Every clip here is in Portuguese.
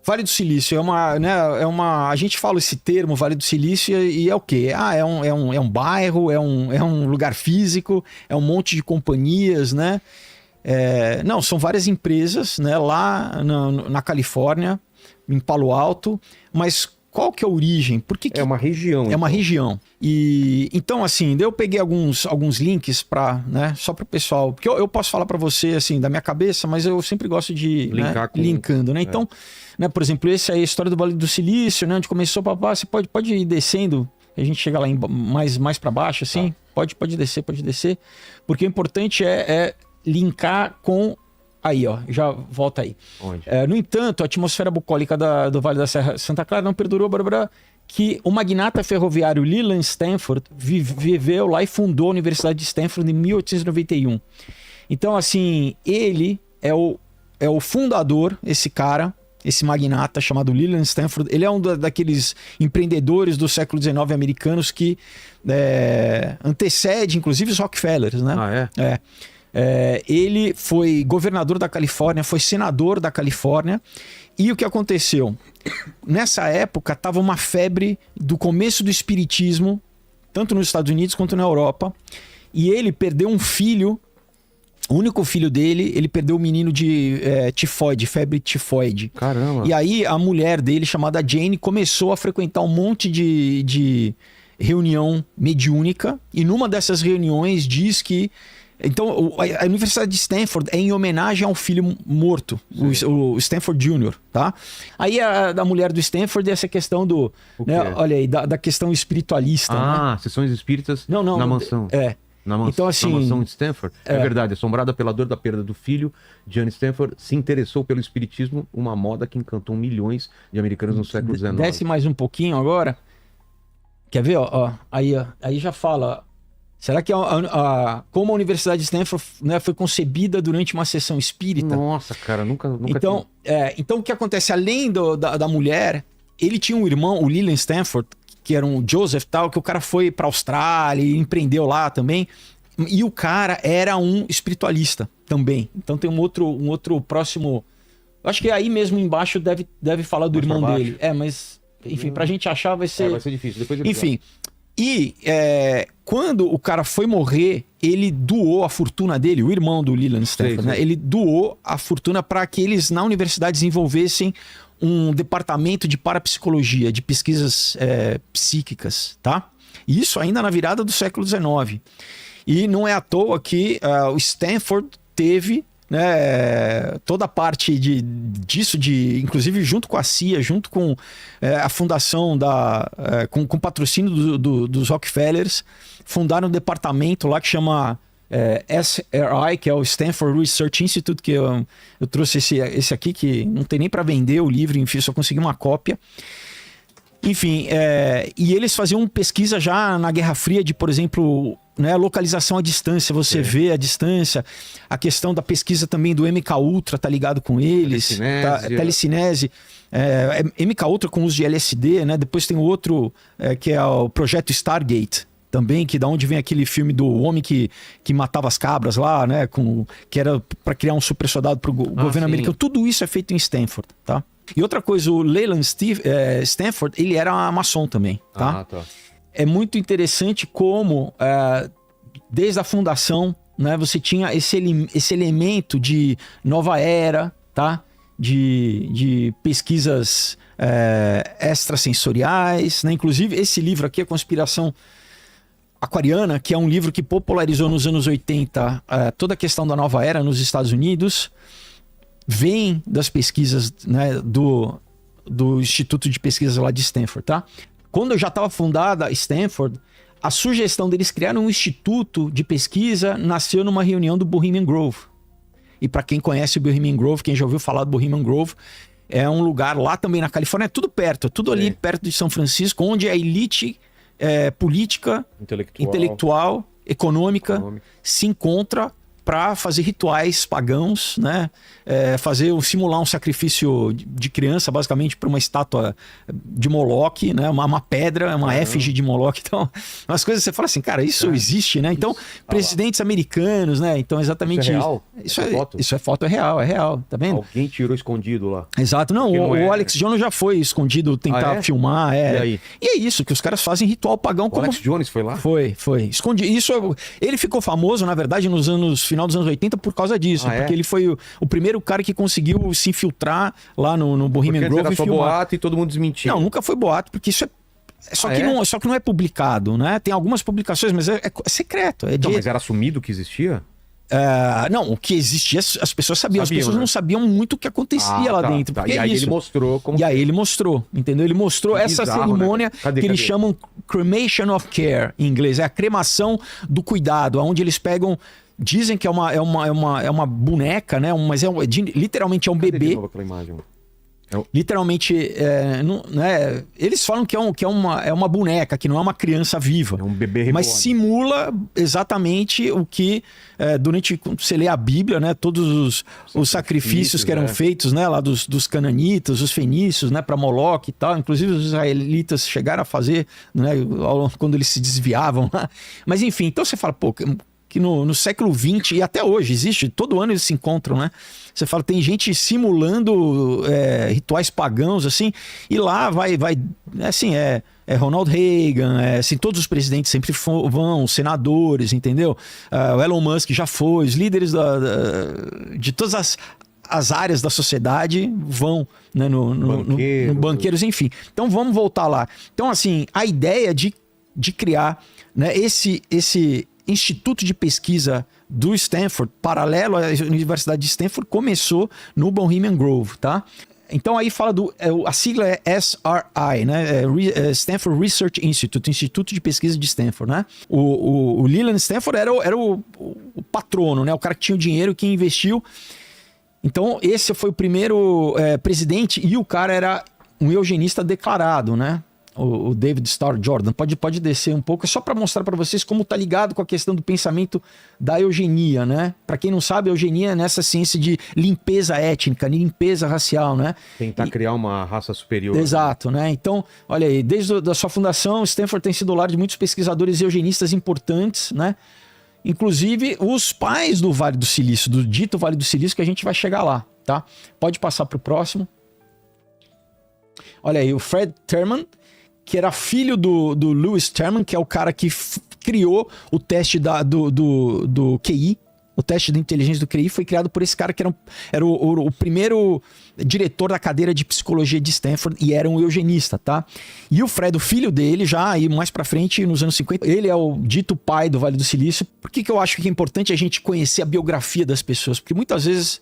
Vale do Silício a gente fala esse termo, Vale do Silício, e é o quê? É um bairro, é um lugar físico, é um monte de companhias, né? Não, são várias empresas, né, lá na Califórnia, em Palo Alto, mas qual que é a origem? Por que É uma região. É uma região. E então, assim, eu peguei alguns links para, né, só para o pessoal, porque eu posso falar para você, assim, da minha cabeça, mas eu sempre gosto de linkando, né? Então, né, por exemplo, esse aí, a história do Vale do Silício, né, onde começou, você pode ir descendo, a gente chega lá mais para baixo, assim, pode descer, porque o importante é linkar com... Aí, ó, já volta aí. No entanto, a atmosfera bucólica do Vale da Serra Santa Clara não perdurou, que o magnata ferroviário Leland Stanford viveu lá e fundou a Universidade de Stanford em 1891. Então, assim, ele é o fundador, esse cara, esse magnata chamado Leland Stanford. Ele é um daqueles empreendedores do século XIX americanos que antecede, inclusive, os Rockefellers, né? Ah, é? Ele foi governador da Califórnia, foi senador da Califórnia. E o que aconteceu? Nessa época estava uma febre do começo do espiritismo, tanto nos Estados Unidos quanto na Europa. E ele perdeu um filho, o único filho dele, ele perdeu o menino de tifoide, febre tifoide. Caramba! E aí a mulher dele, chamada Jane, começou a frequentar um monte de reunião mediúnica. E numa dessas reuniões diz que... Então, a Universidade de Stanford é em homenagem ao filho morto, o Stanford Jr., tá? Aí a mulher do Stanford é essa questão do... Né, olha aí, da questão espiritualista. Ah, né? Sessões espíritas na mansão. Então, assim, na mansão de Stanford. É verdade, assombrada pela dor da perda do filho, Jane Stanford se interessou pelo espiritismo, uma moda que encantou milhões de americanos no século XIX. Desce mais um pouquinho agora. Quer ver? Aí já fala... Será que como a Universidade de Stanford, né, foi concebida durante uma sessão espírita? Nossa, cara, nunca então, então o que acontece? Além da mulher, ele tinha um irmão, o Leland Stanford, que era um Joseph tal, que o cara foi para a Austrália e empreendeu lá também. E o cara era um espiritualista também. Então tem um outro próximo... Acho que aí mesmo embaixo deve falar do irmão dele. Mas, enfim, pra gente achar vai ser... vai ser difícil. Depois enfim... E quando o cara foi morrer, ele doou a fortuna dele, o irmão do Leland Stanford, né? Ele doou a fortuna para que eles na universidade desenvolvessem um departamento de parapsicologia, de pesquisas psíquicas, tá? Isso ainda na virada do século XIX. E não é à toa que o Stanford teve... né, toda a parte disso, inclusive junto com a CIA, junto com a fundação com o patrocínio dos Rockefellers, fundaram um departamento lá que chama SRI, que é o Stanford Research Institute, que eu trouxe esse aqui, que não tem nem para vender o livro, enfim, só consegui uma cópia. Enfim, e eles faziam pesquisa já na Guerra Fria de, por exemplo, né, localização à distância, você vê a distância, a questão da pesquisa também do MK Ultra tá ligado com eles, telecinese, MK Ultra com uso de LSD, né? Depois tem outro que é o projeto Stargate também, que da onde vem aquele filme do homem que matava as cabras lá, né? Que era para criar um super soldado pro governo americano. Tudo isso é feito em Stanford, tá? E outra coisa, o Leland Stanford, ele era maçom também, tá? É muito interessante como, desde a fundação, né, você tinha esse elemento de nova era, tá? De pesquisas extrasensoriais, né? Inclusive, esse livro aqui, A Conspiração Aquariana, que é um livro que popularizou nos anos 80 toda a questão da nova era nos Estados Unidos, vem das pesquisas, né, do Instituto de Pesquisas lá de Stanford, tá? Quando já estava fundada Stanford, a sugestão deles criarem um instituto de pesquisa nasceu numa reunião do Bohemian Grove. E para quem conhece o Bohemian Grove, quem já ouviu falar do Bohemian Grove, é um lugar lá também na Califórnia, é tudo perto, é tudo ali perto de São Francisco, onde a elite política, intelectual, econômica se encontra para fazer rituais pagãos, né? Simular um sacrifício de criança, basicamente, para uma estátua de Moloque, né? Uma pedra, uma efígie de Moloque. Então, umas coisas que você fala assim, cara, isso existe, né? Então, presidentes americanos, né? Então, exatamente isso. É real? Isso é foto, é real, tá vendo? Alguém tirou escondido lá. Exato, não, o Alex Jones já foi escondido tentar filmar. E aí? E é isso, que os caras fazem ritual pagão. O Alex Jones foi lá? Foi. Escondido. Ele ficou famoso, na verdade, final dos anos 80 por causa disso. Porque ele foi o primeiro cara que conseguiu se infiltrar lá no Bohemian Grove era só boato e todo mundo desmentiu. Não, nunca foi boato, porque isso só que não é publicado, né? Tem algumas publicações, mas é secreto. Mas era assumido que existia? Não, o que existia, as pessoas sabiam. As pessoas não sabiam muito o que acontecia lá dentro. E aí ele mostrou como... E aí ele mostrou, entendeu? Ele mostrou essa cerimônia, né? Que eles chamam Cremation of Care, em inglês. É a cremação do cuidado, onde eles pegam... Dizem que é uma boneca, né? Mas literalmente é um bebê. De novo aquela imagem? Literalmente, né? Eles falam que é uma boneca, que não é uma criança viva. É um bebê reborn. Mas simula exatamente o que, quando você lê a Bíblia, né? Todos os sacrifícios que eram feitos, né? Lá dos cananitas, os fenícios, né? Para Moloque e tal. Inclusive os israelitas chegaram a fazer, né? Quando eles se desviavam lá. Mas enfim, então você fala, pô... que no século XX, e até hoje existe, todo ano eles se encontram, né? Você fala, tem gente simulando rituais pagãos, assim, e lá vai assim, Ronald Reagan, assim, todos os presidentes sempre vão, senadores, entendeu? O Elon Musk já foi, os líderes de todas as áreas da sociedade vão, né, no banqueiros, enfim. Então vamos voltar lá. Então, assim, a ideia de criar, né, esse Instituto de Pesquisa do Stanford, paralelo à Universidade de Stanford, começou no Bohemian Grove, tá? Então aí fala a sigla é SRI, né? Stanford Research Institute, Instituto de Pesquisa de Stanford, né? O Leland Stanford era o patrono, né? O cara que tinha o dinheiro, que investiu. Então esse foi o primeiro presidente, e o cara era um eugenista declarado, né? O David Starr Jordan, pode descer um pouco, é só para mostrar para vocês como tá ligado com a questão do pensamento da eugenia, né? Para quem não sabe, a eugenia é nessa ciência de limpeza étnica, limpeza racial, né? Tentar criar uma raça superior. Exato, né? Então, olha aí, desde a sua fundação, Stanford tem sido lar de muitos pesquisadores eugenistas importantes, né? Inclusive os pais do Vale do Silício, do dito Vale do Silício, que a gente vai chegar lá, tá? Pode passar para o próximo. Olha aí, o Fred Terman, que era filho do Lewis Terman, que é o cara que criou o teste do QI. O teste de inteligência do QI foi criado por esse cara que era o primeiro diretor da cadeira de psicologia de Stanford e era um eugenista, tá? E o Fred, o filho dele, já aí mais pra frente, nos anos 50, ele é o dito pai do Vale do Silício. Por que eu acho que é importante a gente conhecer a biografia das pessoas? Porque muitas vezes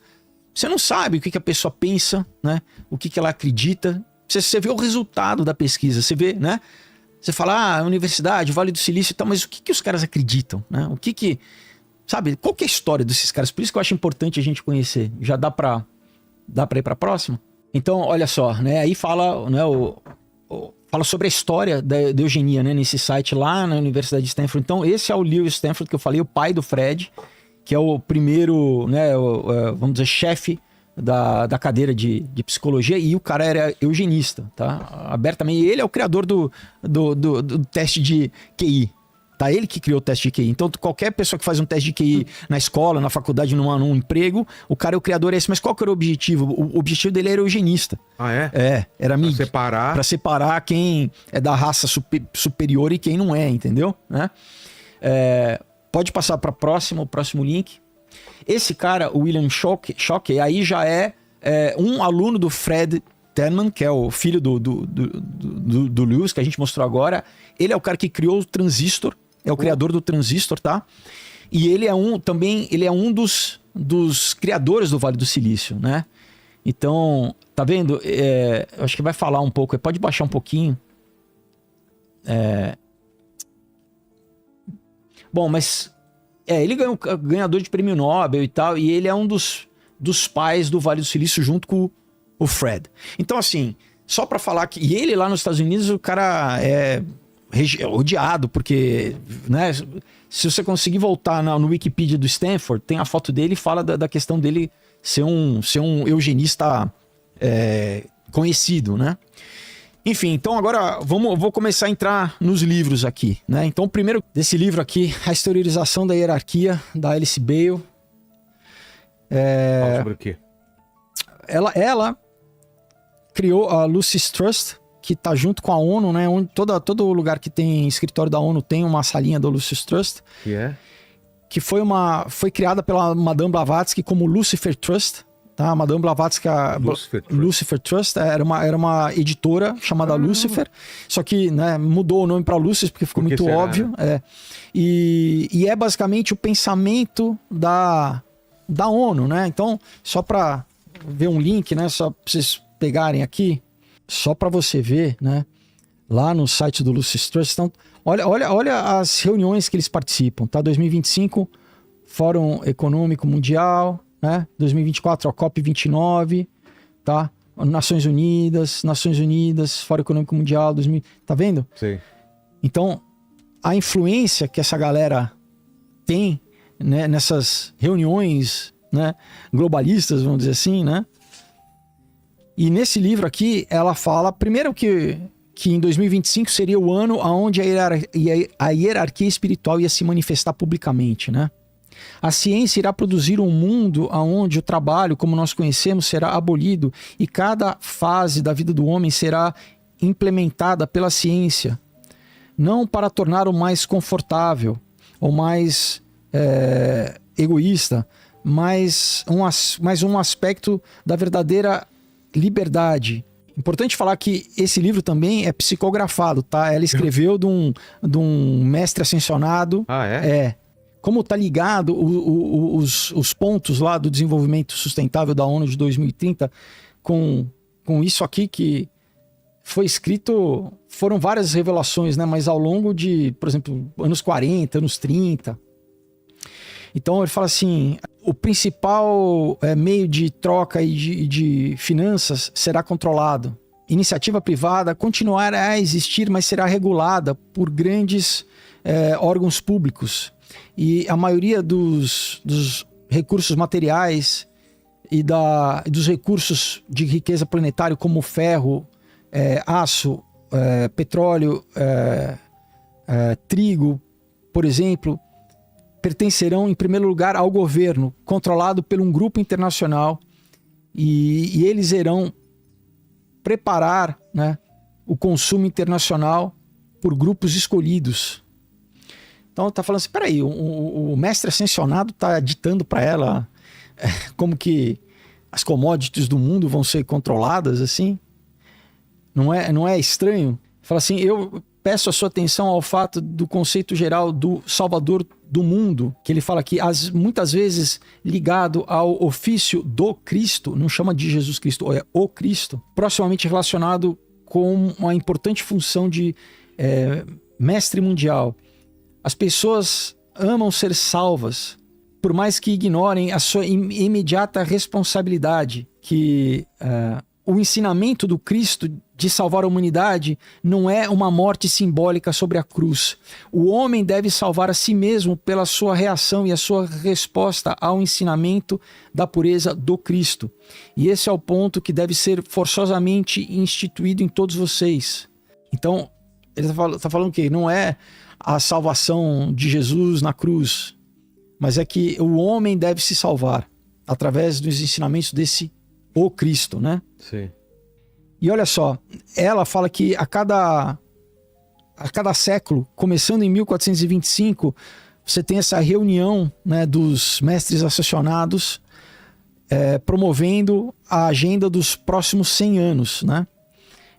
você não sabe o que a pessoa pensa, né? O que ela acredita. Você vê o resultado da pesquisa, você vê, né? Você fala, universidade, Vale do Silício e tal, mas o que os caras acreditam, né? Sabe, qual que é a história desses caras? Por isso que eu acho importante a gente conhecer. Já dá pra ir pra próxima? Então, olha só, né? Aí fala, né, fala sobre a história da eugenia, né? Nesse site lá na Universidade de Stanford. Então, esse é o Lewis Stanford que eu falei, o pai do Fred, que é o primeiro, né? Vamos dizer, chefe da cadeira de psicologia, e o cara era eugenista, tá? Abertamente. E ele é o criador do teste de QI, tá? Ele que criou o teste de QI. Então, qualquer pessoa que faz um teste de QI na escola, na faculdade, num emprego, o cara é o criador, esse. Mas qual que era o objetivo? O objetivo dele era eugenista. Ah, é? Era pra separar quem é da raça superior e quem não é, entendeu? Né? Pode passar para o próximo link. Esse cara, o William Shockley, aí já é um aluno do Fred Terman, que é o filho do Lewis, que a gente mostrou agora. Ele é o cara que criou o transistor, é o criador do transistor, tá? E ele é um dos criadores do Vale do Silício, né? Então, tá vendo? Eu acho que vai falar um pouco, pode baixar um pouquinho. Bom, mas... ele ganhou ganhador de prêmio Nobel e tal, e ele é um dos pais do Vale do Silício junto com o Fred. Então, assim, só pra falar que... E ele lá nos Estados Unidos, o cara é odiado, porque, né, Se você conseguir voltar no Wikipedia do Stanford, tem a foto dele e fala da questão dele ser um eugenista conhecido, né? Enfim, então agora vou começar a entrar nos livros aqui, né? Então, o primeiro desse livro aqui, A Exteriorização da Hierarquia, da Alice Bale. Fala sobre o quê? Ela criou a Lucis Trust, que está junto com a ONU, né? Onde todo lugar que tem escritório da ONU tem uma salinha da Lucis Trust. Que é? Que foi criada pela Madame Blavatsky como Lucifer Trust. Tá? A Madame Blavatsky, Lucifer Trust era uma editora chamada Lucifer, só que, né, mudou o nome para Lucifer porque ficou muito óbvio. Né? E é basicamente o pensamento da ONU, né? Então, só para ver um link, né? Só para vocês pegarem aqui, só para você ver, né? Lá no site do Lucis Trust. Então, olha as reuniões que eles participam, tá? 2025, Fórum Econômico Mundial, né? 2024, a COP29, tá? Nações Unidas, Fórum Econômico Mundial, tá vendo? Sim. Então, a influência que essa galera tem, né, nessas reuniões, né, globalistas, vamos dizer assim, né? E nesse livro aqui, ela fala, primeiro que em 2025 seria o ano onde a hierarquia espiritual ia se manifestar publicamente, né? A ciência irá produzir um mundo onde o trabalho, como nós conhecemos, será abolido e cada fase da vida do homem será implementada pela ciência, não para torná-lo mais confortável ou mais egoísta, mas um aspecto da verdadeira liberdade. Importante falar que esse livro também é psicografado, tá? Ela escreveu de um mestre ascensionado. Ah, é? Como tá ligado os pontos lá do desenvolvimento sustentável da ONU de 2030 com isso aqui que foi escrito, foram várias revelações, né? Mas ao longo de, por exemplo, anos 40, anos 30. Então ele fala assim, o principal meio de troca e de finanças será controlado. Iniciativa privada continuará a existir, mas será regulada por grandes órgãos públicos. E a maioria dos recursos materiais e dos recursos de riqueza planetária, como ferro, aço, petróleo, trigo, por exemplo, pertencerão em primeiro lugar ao governo, controlado por um grupo internacional, e eles irão preparar, né, o consumo internacional por grupos escolhidos. Então tá falando assim, peraí, o mestre ascensionado tá ditando para ela como que as commodities do mundo vão ser controladas assim? Não é estranho? Fala assim, eu peço a sua atenção ao fato do conceito geral do Salvador do mundo, que ele fala aqui, muitas vezes ligado ao ofício do Cristo, não chama de Jesus Cristo, é o Cristo, proximamente relacionado com uma importante função de mestre mundial. As pessoas amam ser salvas, por mais que ignorem a sua imediata responsabilidade, que o ensinamento do Cristo de salvar a humanidade não é uma morte simbólica sobre a cruz. O homem deve salvar a si mesmo pela sua reação e a sua resposta ao ensinamento da pureza do Cristo. E esse é o ponto que deve ser forçosamente instituído em todos vocês. Então, ele está falando que não é a salvação de Jesus na cruz, mas é que o homem deve se salvar através dos ensinamentos desse o Cristo, né? Sim. E olha só, ela fala que a cada século, começando em 1425, você tem essa reunião, né, dos mestres ascensionados promovendo a agenda dos próximos 100 anos, né?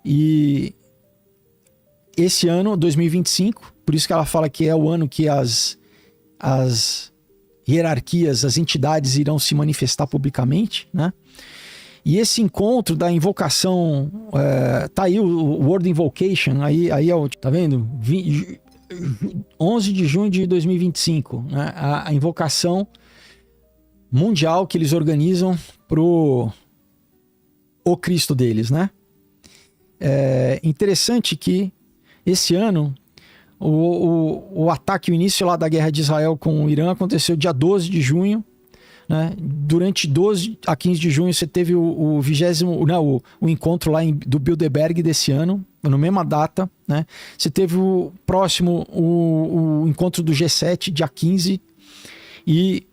E esse ano, 2025, por isso que ela fala que é o ano que as hierarquias, as entidades irão se manifestar publicamente, né? E esse encontro da invocação, tá aí o World Invocation, aí é o, tá vendo? 11 de junho de 2025, né? A invocação mundial que eles organizam pro o Cristo deles, né? É interessante que esse ano O ataque, o início lá da guerra de Israel com o Irã aconteceu dia 12 de junho. Né? Durante 12 a 15 de junho você teve o 20º, né, o encontro lá do Bilderberg desse ano, na mesma data. Né? Você teve o próximo, o encontro do G7, dia 15, e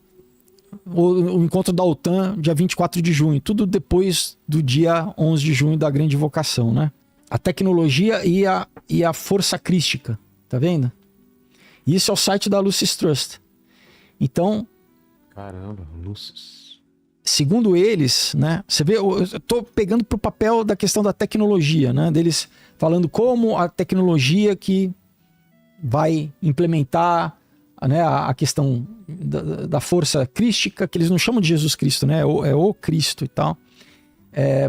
o encontro da OTAN, dia 24 de junho. Tudo depois do dia 11 de junho da grande invocação. Né? A tecnologia e a força crística. Tá vendo? Isso é o site da Lucis Trust. Então... Caramba, Lucis. Segundo eles, né? Você vê, eu tô pegando pro papel da questão da tecnologia, né? Deles falando como a tecnologia que vai implementar, né, a questão da força crística, que eles não chamam de Jesus Cristo, né? É o Cristo e tal.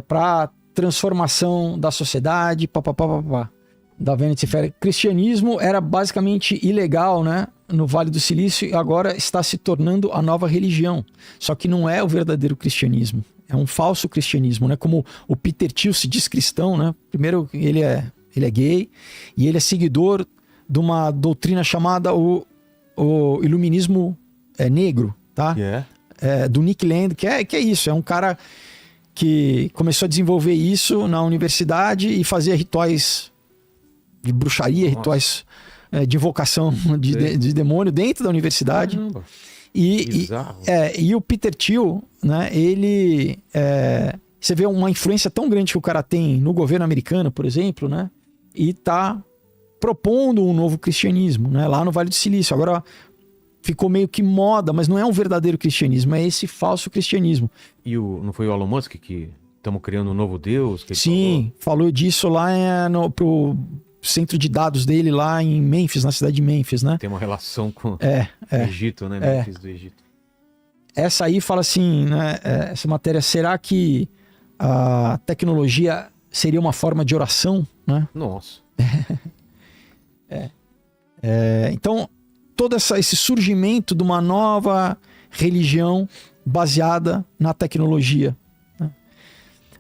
Para transformação da sociedade, papapá. Da Vanity Fair. Cristianismo era basicamente ilegal, né, no Vale do Silício, e agora está se tornando a nova religião. Só que não é o verdadeiro cristianismo. É um falso cristianismo, né? Como o Peter Thiel se diz cristão, né? Primeiro, ele é gay e ele é seguidor de uma doutrina chamada o iluminismo negro, tá? Do Nick Land, que é isso. É um cara que começou a desenvolver isso na universidade e fazia rituais de bruxaria, rituais de invocação de demônio dentro da universidade. Caramba. E o Peter Thiel, né, ele... você vê uma influência tão grande que o cara tem no governo americano, por exemplo, né, e tá propondo um novo cristianismo, né, lá no Vale do Silício. Agora ficou meio que moda, mas não é um verdadeiro cristianismo, é esse falso cristianismo. E não foi o Elon Musk que estamos criando um novo Deus? Que Sim, falou disso lá pro centro de dados dele lá em Memphis, na cidade de Memphis, né? Tem uma relação com o Egito, né? Memphis do Egito. Essa aí fala assim, né? Essa matéria, será que a tecnologia seria uma forma de oração, né? Nossa. Então, todo esse surgimento de uma nova religião baseada na tecnologia. Né?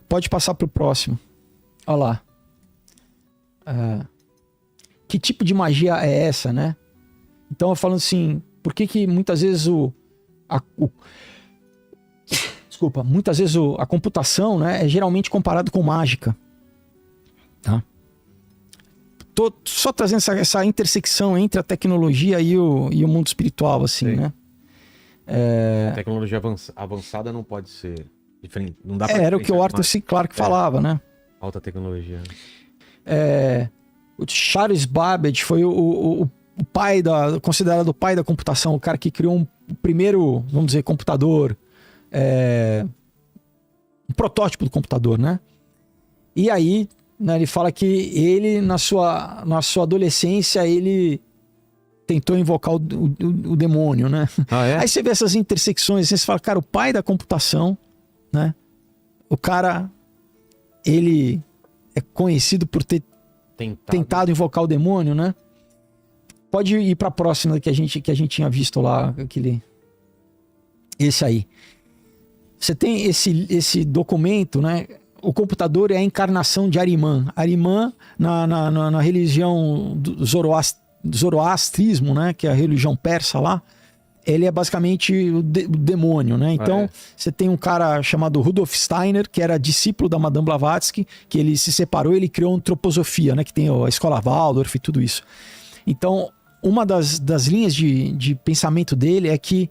Pode passar para o próximo. Olha lá. Que tipo de magia é essa, né? Então, eu falando assim, por que muitas vezes muitas vezes a computação, né, é geralmente comparado com mágica, tá? Tô só trazendo essa intersecção entre a tecnologia e o mundo espiritual, assim, né? Tecnologia avançada não pode ser diferente. Não dá pra era o que o Arthur C. Clarke falava, né? Alta tecnologia. O Charles Babbage foi o pai considerado o pai da computação, o cara que criou o primeiro, vamos dizer, computador, um protótipo do computador, né? E aí, né, ele fala que ele, na sua adolescência, ele tentou invocar o demônio, né? Aí você vê essas intersecções, você fala, cara, o pai da computação, né? O cara, ele é conhecido por ter tentado invocar o demônio, né? Pode ir para a próxima que a gente tinha visto lá, esse aí. Você tem esse documento, né? O computador é a encarnação de Ahriman. Ahriman, na religião do zoroastrismo, né? Que é a religião persa lá, ele é basicamente o demônio, né? Então, você tem um cara chamado Rudolf Steiner, que era discípulo da Madame Blavatsky, que ele se separou e ele criou a antroposofia, né? Que tem a escola Waldorf e tudo isso. Então, uma das linhas de pensamento dele é que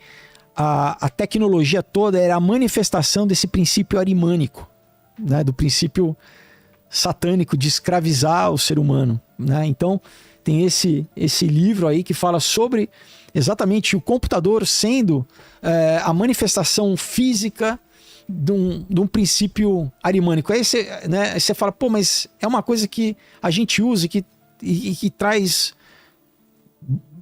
a tecnologia toda era a manifestação desse princípio arimânico, né? Do princípio satânico de escravizar o ser humano, né? Então, tem esse livro aí que fala sobre exatamente o computador sendo a manifestação física de um princípio arimânico. Aí você fala, pô, mas é uma coisa que a gente usa e que traz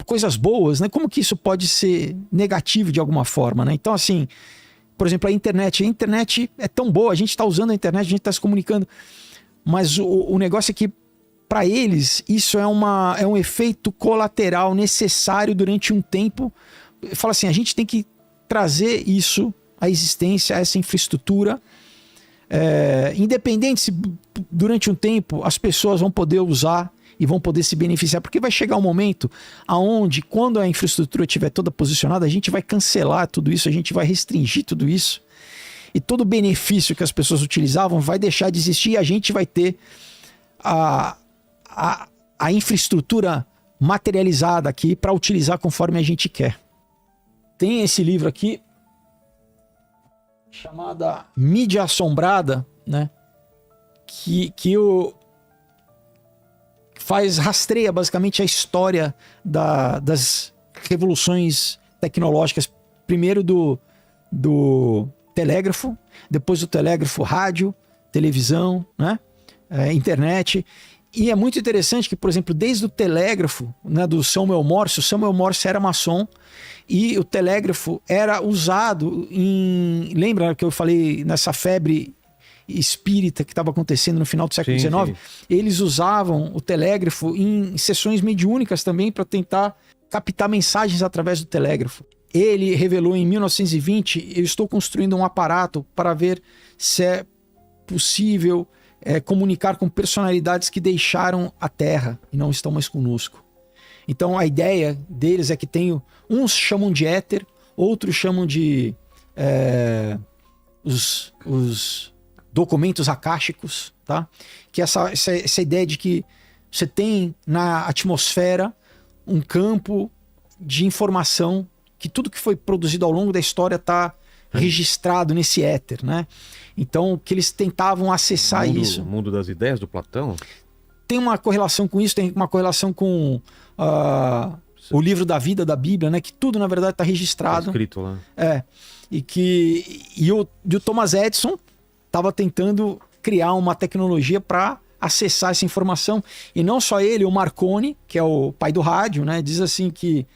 coisas boas, né? Como que isso pode ser negativo de alguma forma, né? Então, assim, por exemplo, a internet é tão boa, a gente está usando a internet, a gente está se comunicando, mas o negócio é que para eles, isso é um efeito colateral necessário durante um tempo. Fala assim, a gente tem que trazer isso à existência, essa infraestrutura, independente se durante um tempo as pessoas vão poder usar e vão poder se beneficiar, porque vai chegar um momento aonde, quando a infraestrutura estiver toda posicionada, a gente vai cancelar tudo isso, a gente vai restringir tudo isso, e todo o benefício que as pessoas utilizavam vai deixar de existir, e a gente vai ter a infraestrutura materializada aqui para utilizar conforme a gente quer. Tem esse livro aqui, chamada Mídia Assombrada, né? Que rastreia basicamente a história das revoluções tecnológicas, primeiro do telégrafo, depois do telégrafo, rádio, televisão, né? Internet. E é muito interessante que, por exemplo, desde o telégrafo, né, do Samuel Morse, o Samuel Morse era maçom, e o telégrafo era usado em... Lembra que eu falei nessa febre espírita que estava acontecendo no final do século XIX? Sim. Eles usavam o telégrafo em sessões mediúnicas também para tentar captar mensagens através do telégrafo. Ele revelou em 1920, eu estou construindo um aparato para ver se é possível comunicar com personalidades que deixaram a Terra e não estão mais conosco. Então a ideia deles é que uns chamam de éter, outros chamam de os documentos akáshicos, tá? Que essa ideia de que você tem na atmosfera um campo de informação, que tudo que foi produzido ao longo da história está registrado nesse éter, né? Então, que eles tentavam acessar isso. O mundo das ideias do Platão? Tem uma correlação com isso, tem uma correlação com o livro da vida da Bíblia, né? Que tudo, na verdade, está registrado. Tá escrito lá. E o Thomas Edison estava tentando criar uma tecnologia para acessar essa informação. E não só ele, o Marconi, que é o pai do rádio, né? Diz assim que...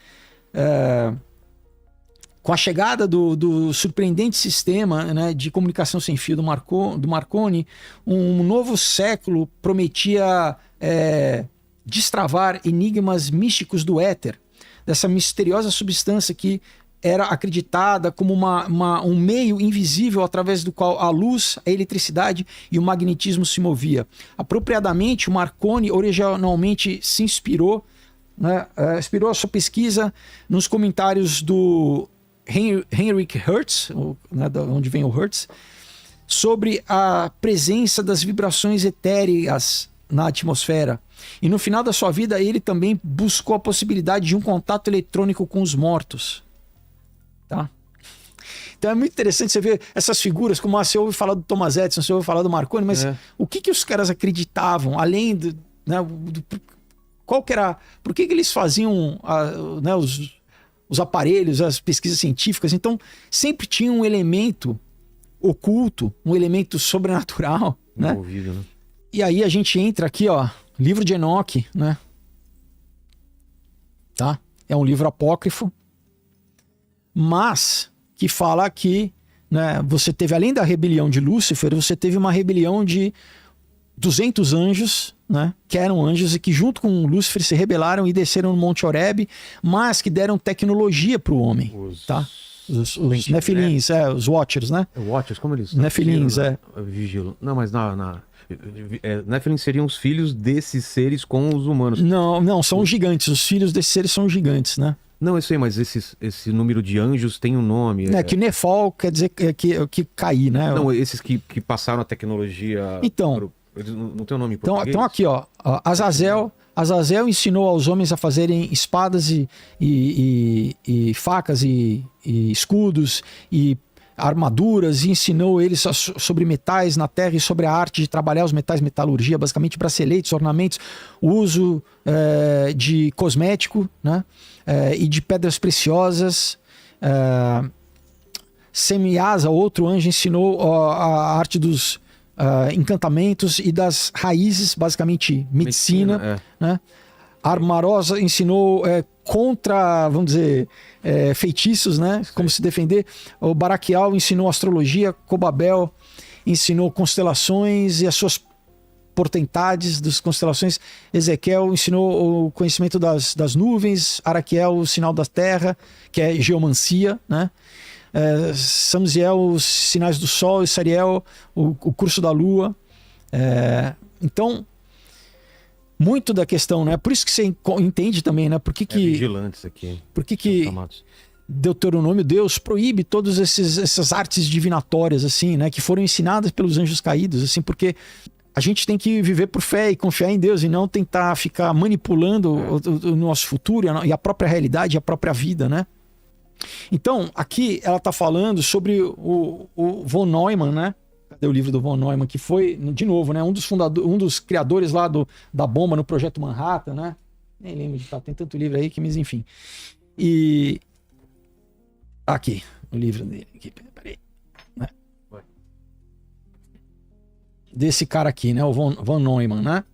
com a chegada do surpreendente sistema, né, de comunicação sem fio do Marconi, um novo século prometia destravar enigmas místicos do éter, dessa misteriosa substância que era acreditada como um meio invisível através do qual a luz, a eletricidade e o magnetismo se movia. Apropriadamente, o Marconi originalmente se inspirou, né, inspirou a sua pesquisa nos comentários do Heinrich Hertz, né, de onde vem o Hertz, sobre a presença das vibrações etéreas na atmosfera. E no final da sua vida, ele também buscou a possibilidade de um contato eletrônico com os mortos. Tá? Então é muito interessante você ver essas figuras, como você ouve falar do Thomas Edison, você ouve falar do Marconi, mas o que os caras acreditavam, além do... Né, qual que era... Por que eles faziam né, os aparelhos, as pesquisas científicas? Então, sempre tinha um elemento oculto, um elemento sobrenatural, né? Envolvido, né? E aí a gente entra aqui, ó, livro de Enoque, né? Tá? É um livro apócrifo, mas que fala que, né, você teve, além da rebelião de Lúcifer, você teve uma rebelião de 200 anjos, né, que eram anjos e que junto com Lúcifer se rebelaram e desceram no Monte Horebe, mas que deram tecnologia para o homem, tá? Os Nefilins, os Watchers, né? Watchers, como eles? Nefilins, Vigilo. Não, mas Nefilins seriam os filhos desses seres com os humanos. Não, são os gigantes. Os filhos desses seres são os gigantes, né? Não, eu sei, mas esse número de anjos tem um nome. Que Nefol quer dizer que cair, né? Não, esses que passaram a tecnologia... Então... Eles não tem um nome em português? Então aqui, ó, Azazel ensinou aos homens a fazerem espadas e facas e escudos e armaduras, e ensinou eles sobre metais na terra e sobre a arte de trabalhar os metais, metalurgia, basicamente braceletes, ornamentos, o uso de cosmético, né? E de pedras preciosas. Semiasa, outro anjo, ensinou a arte dos encantamentos e das raízes, basicamente medicina, né? Armarosa ensinou contra, vamos dizer, feitiços, né? Como se defender. O Baraquial ensinou astrologia, Cobabel ensinou constelações e as suas portentades das constelações. Ezequiel ensinou o conhecimento das nuvens, Araquiel o sinal da terra, que é geomancia, né? Samziel os sinais do sol, e Sariel o curso da lua. Então muito da questão, né? Por isso que você entende também, né? Por que vigilantes aqui. Por que Deuteronômio, Deus proíbe todas essas artes divinatórias, assim, né? Que foram ensinadas pelos anjos caídos, assim, porque a gente tem que viver por fé e confiar em Deus e não tentar ficar manipulando o nosso futuro e a própria realidade, a própria vida, né? Então, aqui ela está falando sobre o von Neumann, né? Cadê o livro do von Neumann? Que foi, de novo, né? Um dos criadores lá da bomba no Projeto Manhattan, né? Nem lembro de tá, tem tanto livro aí que, mas enfim. E aqui, o livro dele. Aqui, peraí. Né? Desse cara aqui, né? O von Neumann, né?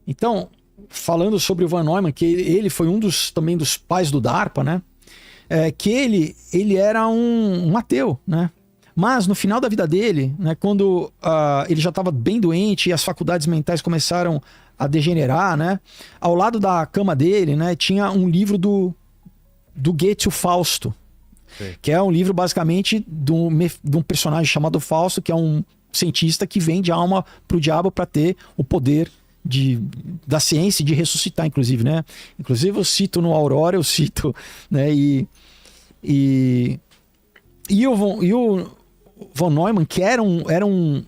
Então, falando sobre o von Neumann, que ele foi também dos pais do DARPA, né? Que ele era um ateu, né? Mas no final da vida dele, né, quando ele já estava bem doente e as faculdades mentais começaram a degenerar, né? Ao lado da cama dele, né, tinha um livro do Goethe, o Fausto. Sim. Que é um livro basicamente de um personagem chamado Fausto, que é um cientista que vende a alma pro diabo para ter o poder da ciência e de ressuscitar, inclusive, né? Inclusive eu cito no Aurora, né? E o von Neumann, que era um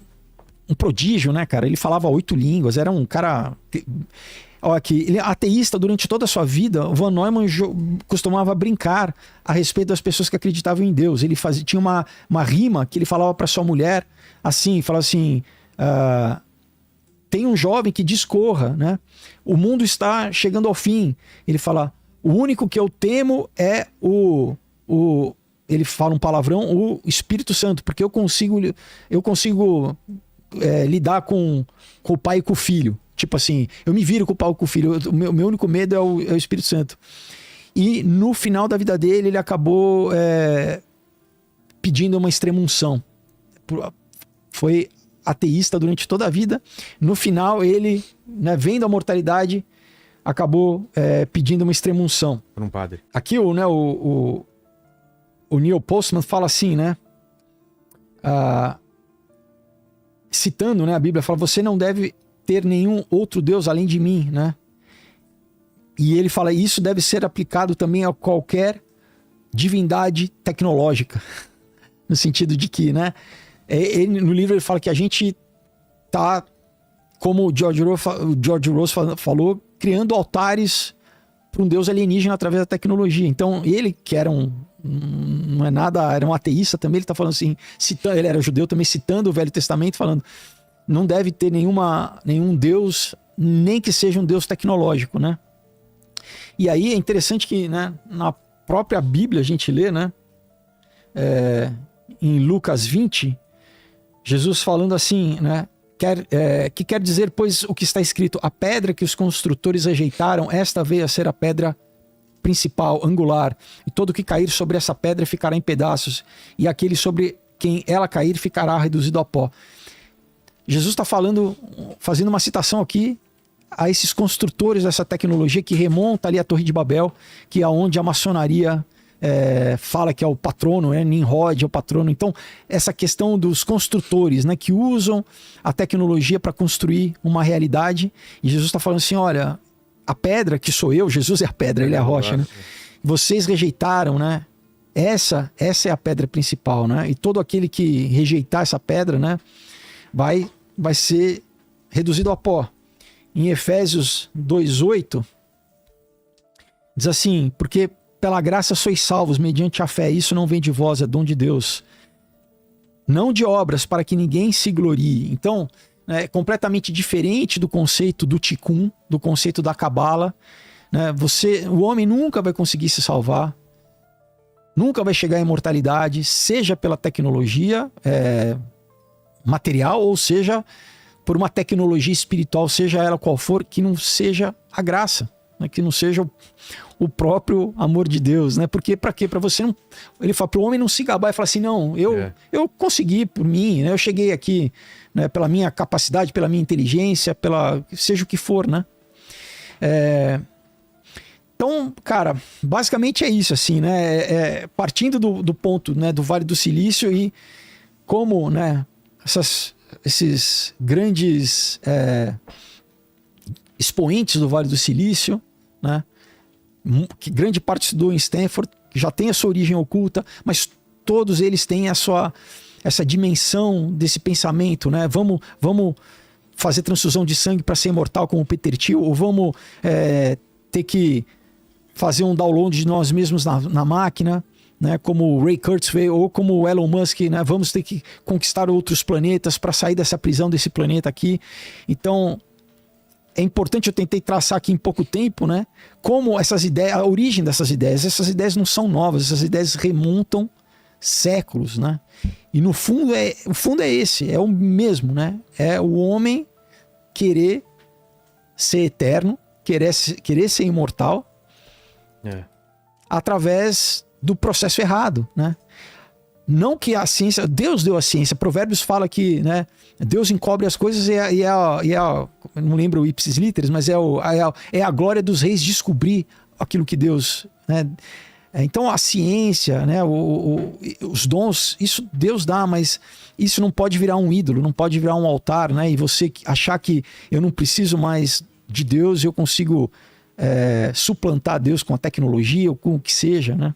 prodígio, né, cara? Ele falava 8 línguas, era um cara... Olha aqui, ele é ateísta durante toda a sua vida. O von Neumann costumava brincar a respeito das pessoas que acreditavam em Deus. Ele tinha uma rima que ele falava para sua mulher, assim, falava assim... tem um jovem que discorra, né? O mundo está chegando ao fim. Ele fala, o único que eu temo é ele fala um palavrão, o Espírito Santo, porque eu consigo lidar com o pai e com o filho. Tipo assim, eu me viro com o pai e com o filho. O meu único medo é o Espírito Santo. E no final da vida dele, ele acabou pedindo uma extrema-unção. Foi ateísta durante toda a vida. No final, ele, né, vendo a mortalidade, acabou pedindo uma extrema-unção. Para um padre. Aqui o Neil Postman fala assim, né? Citando, né, a Bíblia, fala, você não deve ter nenhum outro Deus além de mim, né? E ele fala, isso deve ser aplicado também a qualquer divindade tecnológica. No sentido de que, né? No livro ele fala que a gente tá, como o George Rose falou, criando altares para um Deus alienígena através da tecnologia. Então, ele que era não é nada, era um ateísta também, ele está falando assim, ele era judeu também, citando o Velho Testamento, falando, não deve ter nenhum Deus, nem que seja um Deus tecnológico, né? E aí é interessante que, né, na própria Bíblia a gente lê, né, em Lucas 20, Jesus falando assim, né, que quer dizer, pois, o que está escrito, a pedra que os construtores rejeitaram, esta veio a ser a pedra principal, angular, e todo que cair sobre essa pedra ficará em pedaços, e aquele sobre quem ela cair ficará reduzido a pó. Jesus está fazendo uma citação aqui a esses construtores dessa tecnologia que remonta ali à Torre de Babel, que é onde a maçonaria fala que é o patrono, Nimrod é o patrono. Então, essa questão dos construtores, né, que usam a tecnologia para construir uma realidade, e Jesus está falando assim, olha, a pedra que sou eu, Jesus é a pedra, ele é a rocha, né? Vocês rejeitaram, né? Essa é a pedra principal, né? E todo aquele que rejeitar essa pedra, né, vai ser reduzido a pó. Em Efésios 2:8 diz assim, porque pela graça sois salvos mediante a fé, isso não vem de vós, é dom de Deus, não de obras, para que ninguém se glorie. Então, é completamente diferente do conceito do Tikkun, do conceito da Cabala, né? O homem nunca vai conseguir se salvar, nunca vai chegar à imortalidade, seja pela tecnologia material, ou seja por uma tecnologia espiritual, seja ela qual for, que não seja a graça, né? Que não seja o próprio amor de Deus, né? Porque para quê? Para você não... Ele fala para o homem não se gabar e falar assim, não, eu consegui por mim, né? Eu cheguei aqui, né, pela minha capacidade, pela minha inteligência, seja o que for, né? Então, cara, basicamente é isso, assim, né? Partindo do ponto, né, do Vale do Silício e como, né, esses grandes expoentes do Vale do Silício, né? Que grande parte estudou em Stanford, que já tem a sua origem oculta, mas todos eles têm essa dimensão desse pensamento, né? Vamos fazer transfusão de sangue para ser imortal como o Peter Thiel, ou vamos ter que fazer um download de nós mesmos na máquina, né? Como o Ray Kurzweil ou como o Elon Musk, né? Vamos ter que conquistar outros planetas para sair dessa prisão desse planeta aqui. Então, é importante, eu tentei traçar aqui em pouco tempo, né? Como essas ideias, a origem dessas ideias não são novas, essas ideias remontam séculos, né? E no fundo o fundo é esse, é o mesmo, né? É o homem querer ser eterno, querer ser imortal, através do processo errado, né? Não que a ciência, Deus deu a ciência, Provérbios fala que, né, Deus encobre as coisas não lembro o ipsis literis, mas é a glória dos reis descobrir aquilo que Deus, né? Então a ciência, né, os dons, isso Deus dá, mas isso não pode virar um ídolo, não pode virar um altar, né? E você achar que eu não preciso mais de Deus, eu consigo suplantar Deus com a tecnologia ou com o que seja, né?